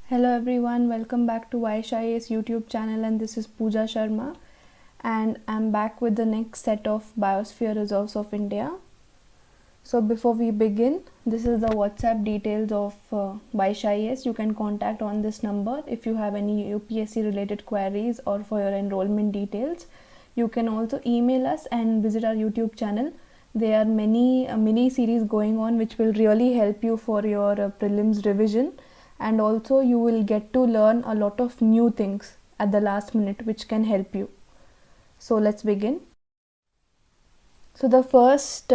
Hello everyone, welcome back to YSHI's YouTube channel, and this is Pooja Sharma, and I'm back with the next set of Biosphere Reserves of India. So before we begin, this is the WhatsApp details of YSHIS. You can contact on this number if you have any UPSC related queries or for your enrollment details. You can also email us and visit our YouTube channel. There are many mini series going on which will really help you for your prelims revision, and also you will get to learn a lot of new things at the last minute which can help you. So let's begin. So the first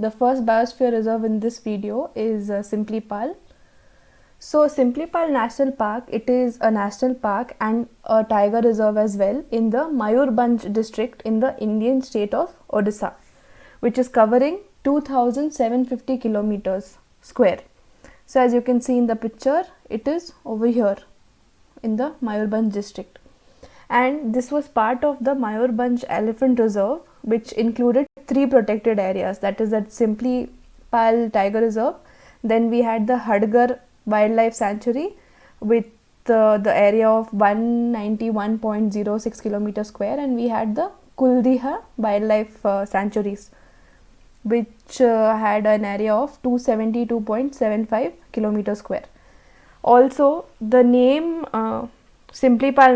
biosphere reserve in this video is Simplipal. So Simplipal National Park, it is a national park and a tiger reserve as well in the Mayurbhanj district in the Indian state of Odisha, which is covering 2750 kilometers square. So as you can see in the picture, it is over here in the Mayurbhanj district, and this was part of the Mayurbhanj Elephant Reserve, which included 3 protected areas, that is that Simplipal Tiger Reserve, then we had the Hadgar Wildlife Sanctuary with the area of 191.06 kilometers square, and we had the Kuldiha Wildlife Sanctuaries, which had an area of 272.75 kilometers square. Also, the name Simplipal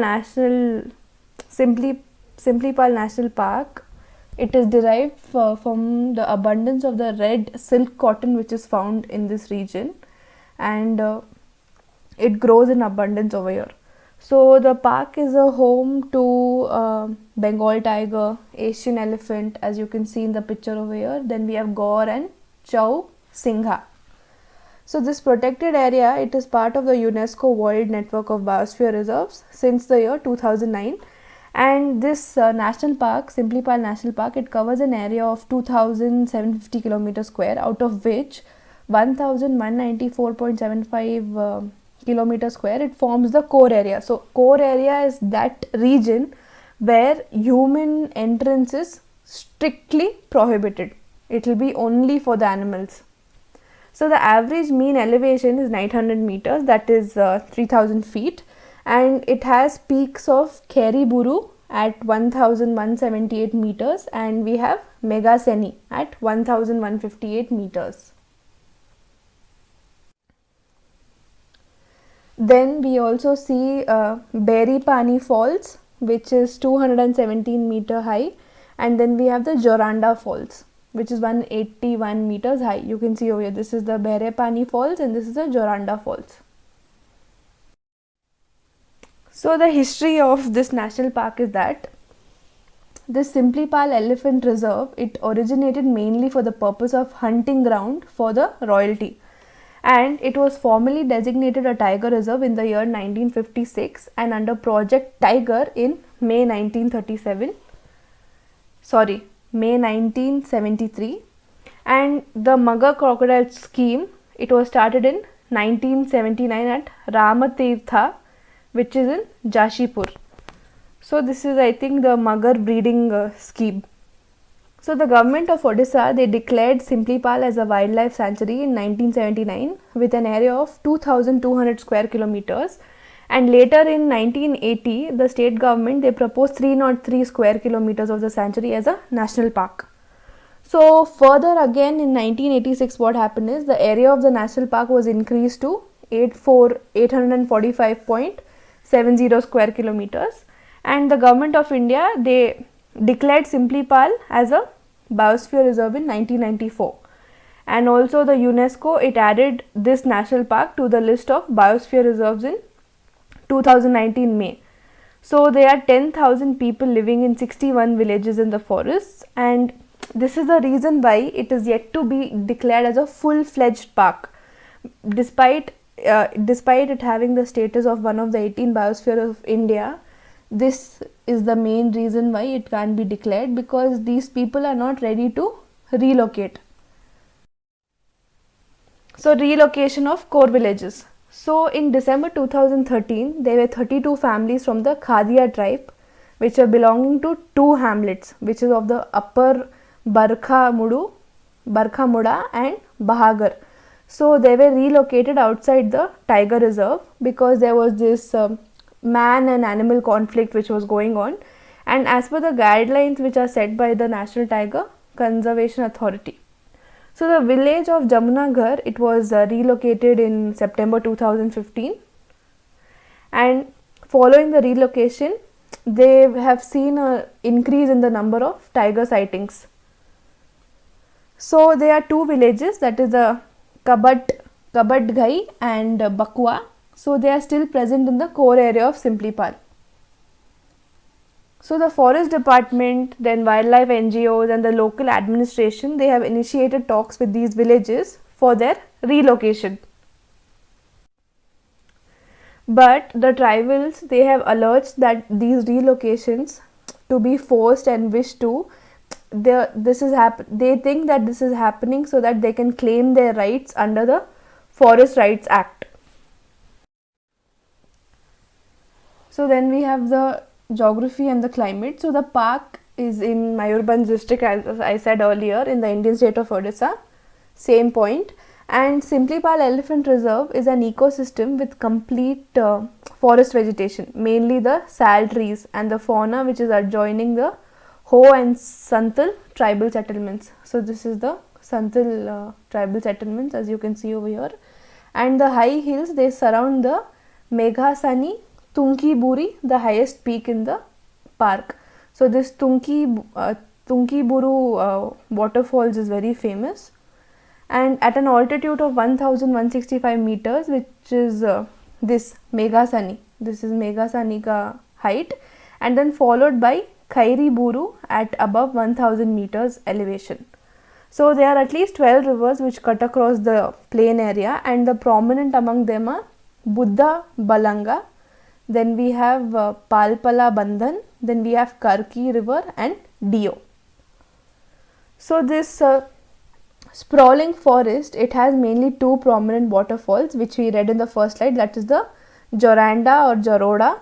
National Park, it is derived from the abundance of the red silk cotton which is found in this region, and it grows in abundance over here. So the park is a home to Bengal tiger, Asian elephant, as you can see in the picture over here. Then we have Gaur and Chow Singha. So this protected area, it is part of the UNESCO World Network of Biosphere Reserves since the year 2009. And this national park, Simplipal National Park, it covers an area of 2750 kilometers square, out of which 1194.75 kilometers square, it forms the core area. So core area is that region where human entrance is strictly prohibited. It will be only for the animals. So the average mean elevation is 900 meters, that is 3000 feet, and it has peaks of Keriburu at 1178 meters, and we have Megaseni at 1158 meters. Then we also see Beripani Falls, which is 217 meter high, and then we have the Joranda Falls, which is 181 meters high. You can see over here, this is the Beripani Falls and this is the Joranda Falls. So the history of this national park is that this Simplipal Elephant Reserve, it originated mainly for the purpose of hunting ground for the royalty, and it was formally designated a tiger reserve in the year 1956 and under Project Tiger in May 1973, and the Mugger crocodile scheme, it was started in 1979 at Ramatirtha, which is in Jashipur. So this is, I think, the Mugger breeding scheme. So the government of Odisha, they declared Simplipal as a wildlife sanctuary in 1979 with an area of 2200 square kilometers, and later in 1980 the state government, they proposed 303 square kilometers of the sanctuary as a national park. So further again in 1986, what happened is the area of the national park was increased to 845.70 square kilometers, and the government of India, they declared Simplipal as a biosphere reserve in 1994, and also the UNESCO, it added this national park to the list of biosphere reserves in 2019 May. So there are 10,000 people living in 61 villages in the forests, and this is the reason why it is yet to be declared as a full-fledged park, despite it having the status of one of the 18 biospheres of India. This is the main reason why it can't be declared, because these people are not ready to relocate. So relocation of core villages. So in December 2013, there were 32 families from the Khadia tribe which are belonging to 2 hamlets, which is of the Upper Barkhamuda and Bahagar. So they were relocated outside the tiger reserve because there was this man and animal conflict which was going on, and as per the guidelines which are set by the National Tiger Conservation Authority. So the village of Jamunaghar, it was relocated in September 2015, and following the relocation they have seen an increase in the number of tiger sightings. So there are two villages, that is the Kabadgai and Bakwa. So they are still present in the core area of Simplipal. So the forest department, then wildlife NGOs and the local administration, they have initiated talks with these villages for their relocation. But the tribals, they have alleged that these relocations to be forced and wish to, they think that this is happening so that they can claim their rights under the Forest Rights Act. So then we have the geography and the climate. So the park is in Mayurbhanj district, as I said earlier, in the Indian state of Odisha, same point. And Simplipal Elephant Reserve is an ecosystem with complete forest vegetation, mainly the sal trees and the fauna which is adjoining the Ho and Santal tribal settlements. So this is the Santal tribal settlements, as you can see over here. And the high hills, they surround the Meghasani Tunki Buri, the highest peak in the park. So this Tunki Buru waterfalls is very famous, and at an altitude of 1165 meters, which is this Meghasani, this is Meghasani ka height, and then followed by Khairi Buru at above 1000 meters elevation. So there are at least 12 rivers which cut across the plain area, and the prominent among them are Buddha Balanga, then we have Palpala Bandhan, then we have Karki river and Dio. So this sprawling forest, it has mainly two prominent waterfalls which we read in the first slide, that is the Joranda or Jaroda,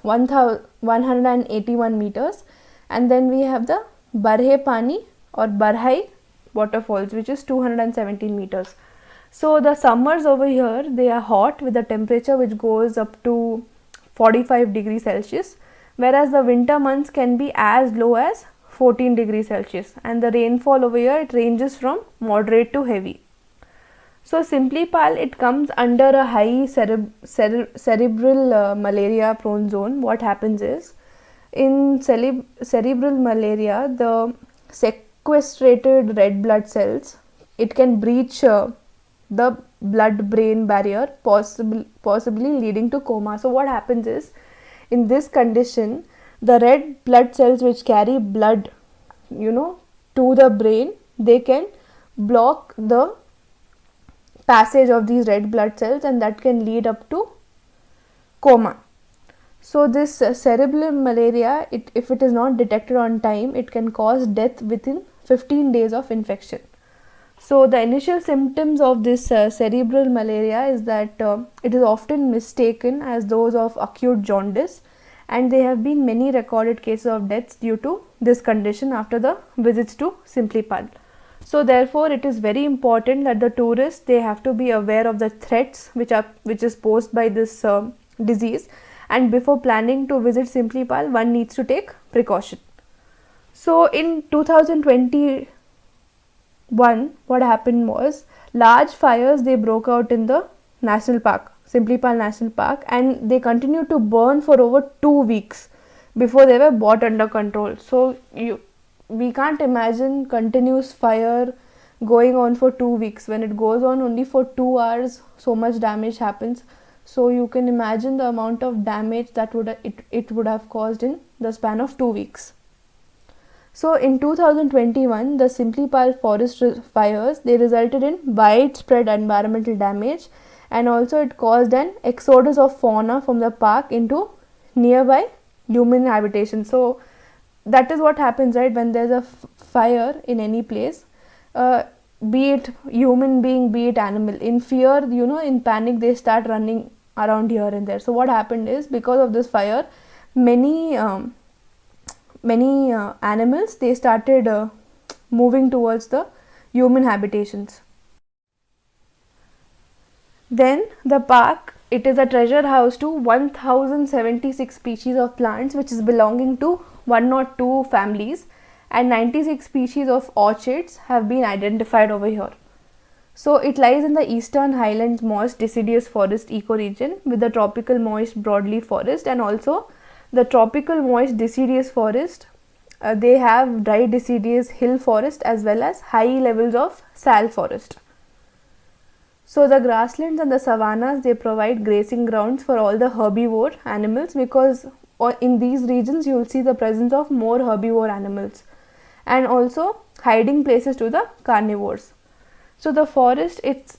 181 meters, and then we have the Barhe Pani or Barhai waterfalls, which is 217 meters. So the summers over here, they are hot with a temperature which goes up to 45 degrees Celsius, whereas the winter months can be as low as 14 degrees Celsius, and the rainfall over here, it ranges from moderate to heavy. So Simplipal, it comes under a high cerebral malaria prone zone. What happens is, in cerebral malaria, the sequestrated red blood cells, it can breach the blood brain barrier, possibly leading to coma. So what happens is, in this condition, the red blood cells which carry blood, to the brain, they can block the passage of these red blood cells, and that can lead up to coma. So this cerebral malaria, if it is not detected on time, it can cause death within 15 days of infection. So the initial symptoms of this cerebral malaria is that it is often mistaken as those of acute jaundice, and there have been many recorded cases of deaths due to this condition after the visits to Simplipal. So therefore it is very important that the tourists, they have to be aware of the threats which is posed by this disease, and before planning to visit Simplipal, one needs to take precaution. So in 2021, what happened was, large fires, they broke out in the national park, Simplipal National Park, and they continued to burn for over 2 weeks before they were brought under control. So we can't imagine continuous fire going on for 2 weeks. When it goes on only for 2 hours, so much damage happens. So you can imagine the amount of damage that it would have caused in the span of 2 weeks. So in 2021, the Simplipal forest fires, they resulted in widespread environmental damage, and also it caused an exodus of fauna from the park into nearby human habitation. So that is what happens, right? When there's a fire in any place, be it human being, be it animal, in fear, in panic, they start running around here and there. So what happened is, because of this fire, many animals, they started moving towards the human habitations. Then the park, it is a treasure house to 1076 species of plants which is belonging to 102 families, and 96 species of orchids have been identified over here. So it lies in the eastern highlands moist deciduous forest ecoregion with the tropical moist broadleaf forest and also the tropical moist deciduous forest. They have dry deciduous hill forest as well as high levels of sal forest. So the grasslands and the savannas, they provide grazing grounds for all the herbivore animals, because in these regions you will see the presence of more herbivore animals, and also hiding places to the carnivores. So the forest, it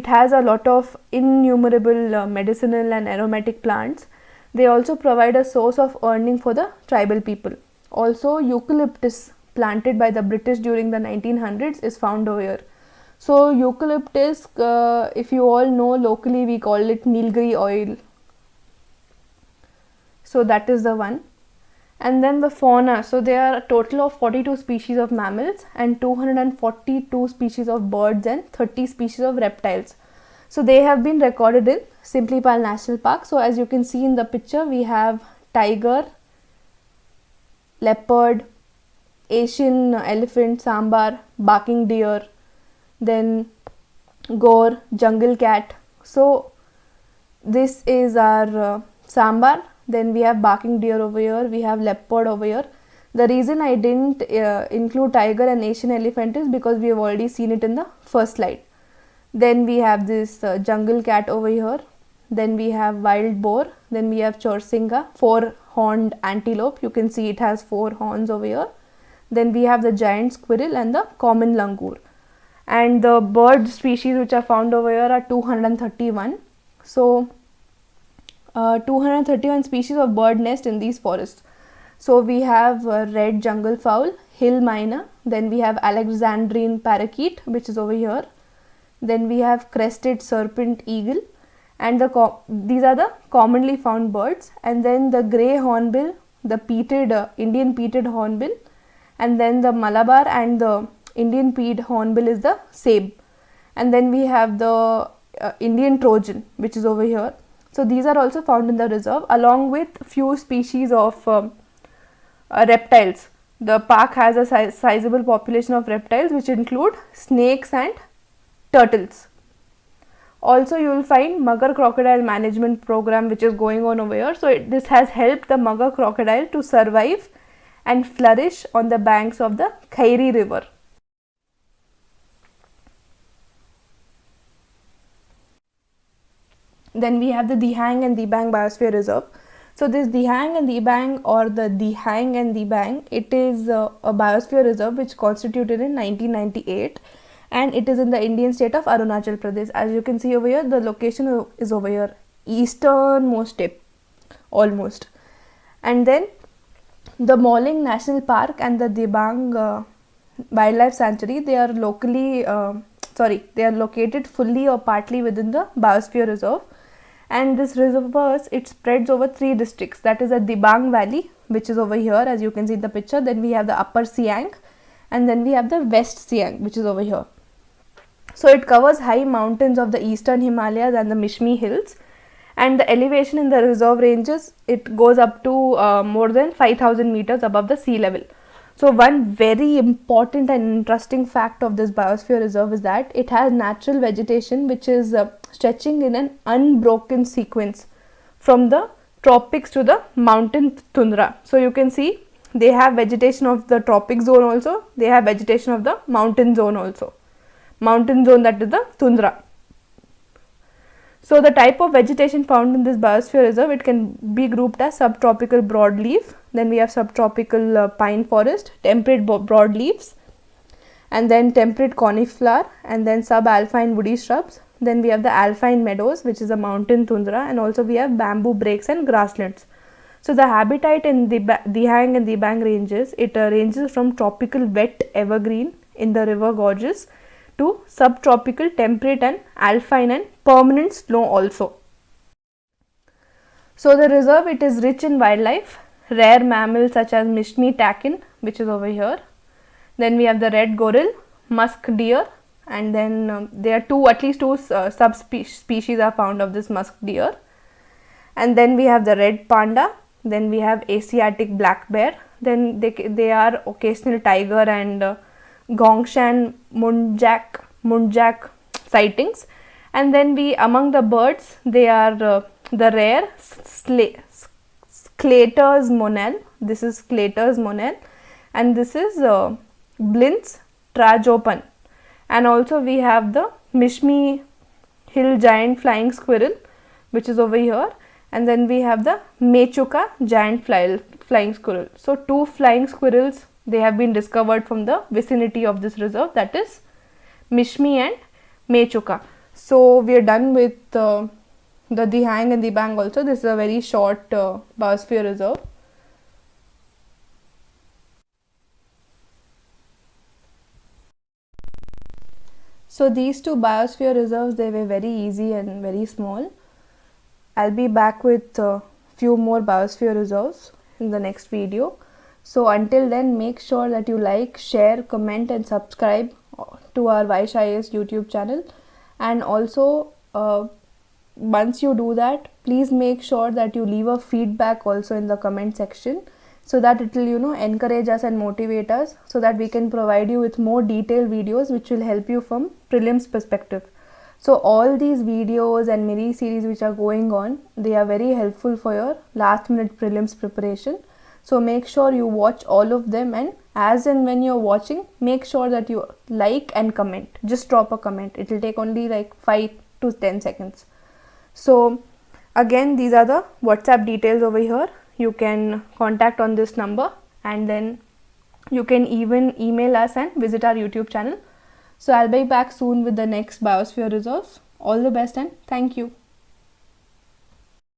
has a lot of innumerable medicinal and aromatic plants. They also provide a source of earning for the tribal people. Also eucalyptus, planted by the British during the 1900s, is found over here. So eucalyptus, if you all know, locally we call it Nilgiri oil. So that is the one. And then the fauna, so there are a total of 42 species of mammals and 242 species of birds and 30 species of reptiles. So they have been recorded in Simplipal National Park. So as you can see in the picture, we have tiger, leopard, Asian elephant, sambar, barking deer, then gaur, jungle cat. So this is our sambar. Then we have barking deer over here, we have leopard over here. The reason I didn't include tiger and Asian elephant is because we have already seen it in the first slide. Then we have this jungle cat over here. Then we have wild boar. Then we have chorsinga, 4-horned antelope. You can see it has 4 horns over here. Then we have the giant squirrel and the common langur. And the bird species which are found over here are 231. So 231 species of bird nest in these forests. So we have red jungle fowl, hill myna, then we have Alexandrine parakeet, which is over here. Then we have crested serpent eagle, and these are the commonly found birds. And then the grey hornbill, the peated Indian peated hornbill, and then the Malabar and the Indian pied hornbill is the same. And then we have the Indian Trojan, which is over here. So these are also found in the reserve, along with few species of reptiles. The park has a sizable population of reptiles which include snakes and turtles. Also you will find Mugger crocodile management program which is going on over here. So this has helped the Mugger crocodile to survive and flourish on the banks of the Khairi river. Then we have the Dihang and Dibang Biosphere Reserve. So this Dihang and Dibang, or the Dihang and Dibang, it is a biosphere reserve which constituted in 1998, and it is in the Indian state of Arunachal Pradesh. As you can see over here, the location is over here, easternmost tip almost. And then the Moling National Park and the Dibang Wildlife Sanctuary, they are located fully or partly within the biosphere reserve. And this reserve, it spreads over 3 districts, that is the Dibang Valley, which is over here as you can see in the picture. Then we have the Upper Siang, and then we have the West Siang, which is over here. So it covers high mountains of the eastern Himalayas and the Mishmi Hills, and the elevation in the reserve ranges, it goes up to more than 5,000 meters above the sea level. So one very important and interesting fact of this biosphere reserve is that it has natural vegetation which is stretching in an unbroken sequence from the tropics to the mountain tundra. So you can see they have vegetation of the tropic zone also, they have vegetation of the mountain zone also. Mountain zone, that is the tundra. So the type of vegetation found in this biosphere reserve, it can be grouped as subtropical broadleaf, then we have subtropical pine forest, temperate broadleaves, and then temperate coniflower, and then subalpine woody shrubs. Then we have the alpine meadows, which is a mountain tundra, and also we have bamboo breaks and grasslands. So the habitat in the Dihang and Dibang ranges, it ranges from tropical wet evergreen in the river gorges to subtropical temperate and alpine and permanent snow also. So the reserve, it is rich in wildlife, rare mammals such as Mishmi takin, which is over here. Then we have the red goril, musk deer, and then there are at least two subspecies are found of this musk deer. And then we have the red panda, then we have Asiatic black bear, then they are occasional tiger and Gongshan Mundjak sightings. And then among the birds, they are the rare Sclater's monel. This is Sclater's monel, and this is Blind's trajopan. And also we have the Mishmi hill giant flying squirrel, which is over here. And then we have the Mechuka giant flying squirrel. So two flying squirrels, they have been discovered from the vicinity of this reserve, that is Mishmi and Mechuka. So we are done with the Dihang and Dibang also. This is a very short biosphere reserve. So these two biosphere reserves, they were very easy and very small. I'll be back with a few more biosphere reserves in the next video. So until then, make sure that you like, share, comment and subscribe to our Vaish IAS YouTube channel. And also once you do that, please make sure that you leave a feedback also in the comment section, so that it will encourage us and motivate us, so that we can provide you with more detailed videos which will help you from prelims perspective. So all these videos and mini series which are going on, they are very helpful for your last minute prelims preparation. So make sure you watch all of them, and as and when you're watching, make sure that you like and comment. Just drop a comment. It will take only like 5 to 10 seconds. So again, these are the WhatsApp details over here. You can contact on this number, and then you can even email us and visit our YouTube channel. So I'll be back soon with the next biosphere reserves. All the best and thank you.